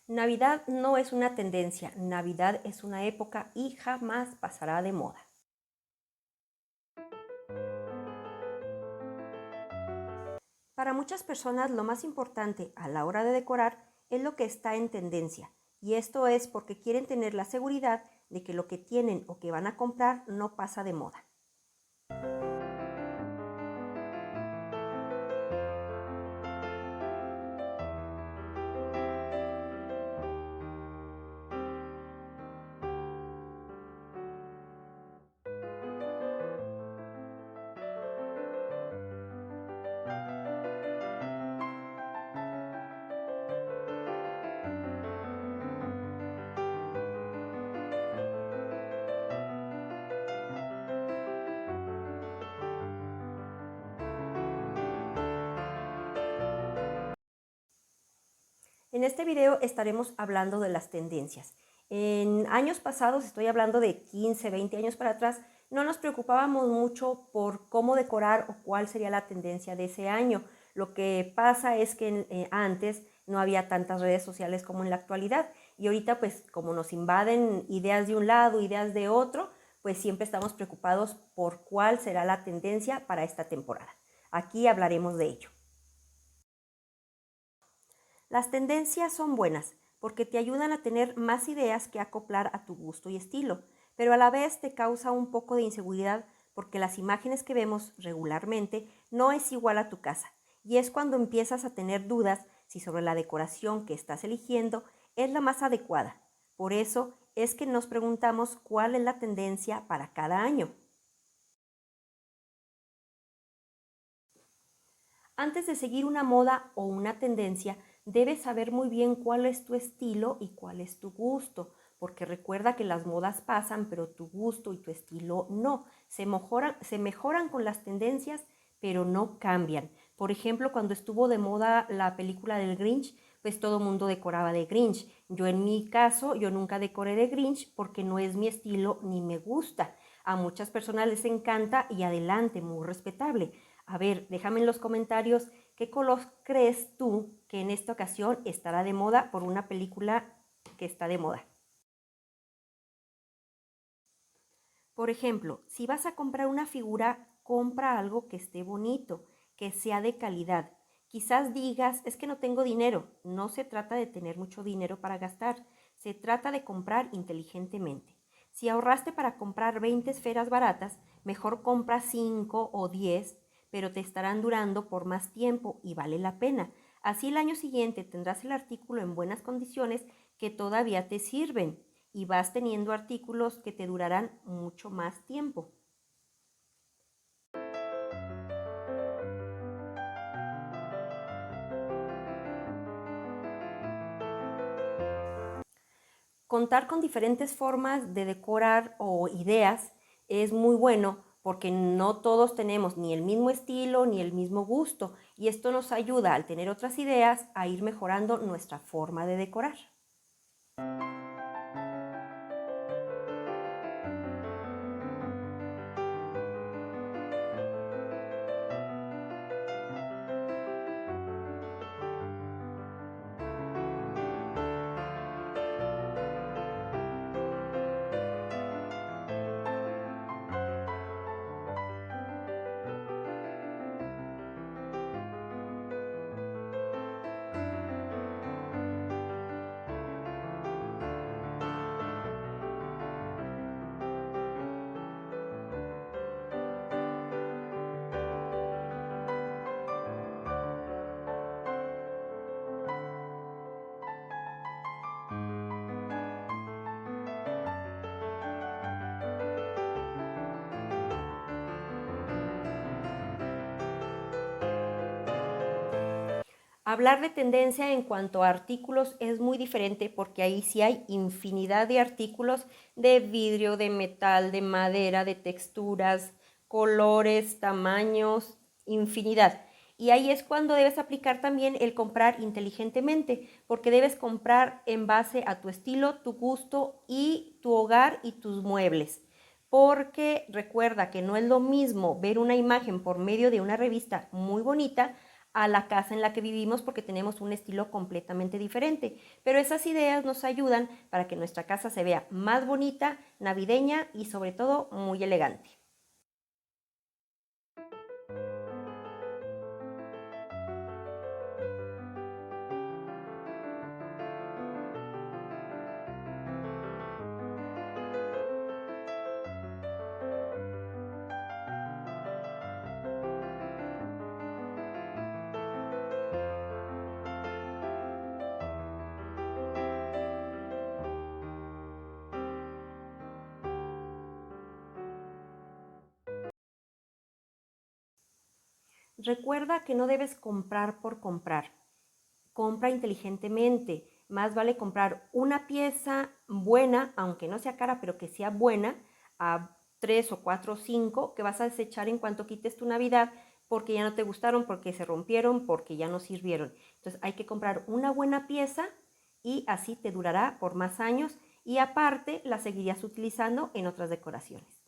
Navidad no es una tendencia, Navidad es una época y jamás pasará de moda. Para muchas personas lo más importante a la hora de decorar es lo que está en tendencia, y esto es porque quieren tener la seguridad de que lo que tienen o que van a comprar no pasa de moda. En este video estaremos hablando de las tendencias. En años pasados, estoy hablando de 15, 20 años para atrás, no nos preocupábamos mucho por cómo decorar o cuál sería la tendencia de ese año. Lo que pasa es que antes no había tantas redes sociales como en la actualidad, y ahorita pues como nos invaden ideas de un lado, ideas de otro, pues siempre estamos preocupados por cuál será la tendencia para esta temporada. Aquí hablaremos de ello. Las tendencias son buenas porque te ayudan a tener más ideas que acoplar a tu gusto y estilo, pero a la vez te causa un poco de inseguridad porque las imágenes que vemos regularmente no es igual a tu casa, y es cuando empiezas a tener dudas si sobre la decoración que estás eligiendo es la más adecuada. Por eso es que nos preguntamos cuál es la tendencia para cada año. Antes de seguir una moda o una tendencia, debes saber muy bien cuál es tu estilo y cuál es tu gusto, porque recuerda que las modas pasan, pero tu gusto y tu estilo no. Se mejoran con las tendencias, pero no cambian. Por ejemplo, cuando estuvo de moda la película del Grinch, pues todo el mundo decoraba de Grinch. Yo en mi caso, yo nunca decoré de Grinch porque no es mi estilo ni me gusta. A muchas personas les encanta y adelante, muy respetable. A ver, déjame en los comentarios qué color crees tú que en esta ocasión estará de moda por una película que está de moda. Por ejemplo, si vas a comprar una figura, compra algo que esté bonito, que sea de calidad. Quizás digas, es que no tengo dinero. No se trata de tener mucho dinero para gastar, se trata de comprar inteligentemente. Si ahorraste para comprar 20 esferas baratas, mejor compra 5 o 10, pero te estarán durando por más tiempo y vale la pena. Así el año siguiente tendrás el artículo en buenas condiciones que todavía te sirven, y vas teniendo artículos que te durarán mucho más tiempo. Contar con diferentes formas de decorar o ideas es muy bueno porque no todos tenemos ni el mismo estilo ni el mismo gusto, y esto nos ayuda al tener otras ideas a ir mejorando nuestra forma de decorar. Hablar de tendencia en cuanto a artículos es muy diferente porque ahí sí hay infinidad de artículos de vidrio, de metal, de madera, de texturas, colores, tamaños, infinidad. Y ahí es cuando debes aplicar también el comprar inteligentemente, porque debes comprar en base a tu estilo, tu gusto y tu hogar y tus muebles. Porque recuerda que no es lo mismo ver una imagen por medio de una revista muy bonita a la casa en la que vivimos porque tenemos un estilo completamente diferente. Pero esas ideas nos ayudan para que nuestra casa se vea más bonita, navideña y sobre todo muy elegante. Recuerda que no debes comprar por comprar. Compra inteligentemente. Más vale comprar una pieza buena, aunque no sea cara, pero que sea buena, a 3 o 4 o 5 que vas a desechar en cuanto quites tu Navidad porque ya no te gustaron, porque se rompieron, porque ya no sirvieron. Entonces hay que comprar una buena pieza y así te durará por más años y aparte la seguirías utilizando en otras decoraciones.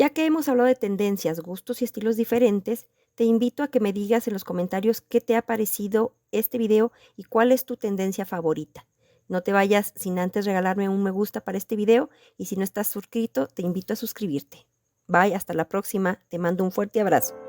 Ya que hemos hablado de tendencias, gustos y estilos diferentes, te invito a que me digas en los comentarios qué te ha parecido este video y cuál es tu tendencia favorita. No te vayas sin antes regalarme un me gusta para este video y si no estás suscrito, te invito a suscribirte. Bye, hasta la próxima. Te mando un fuerte abrazo.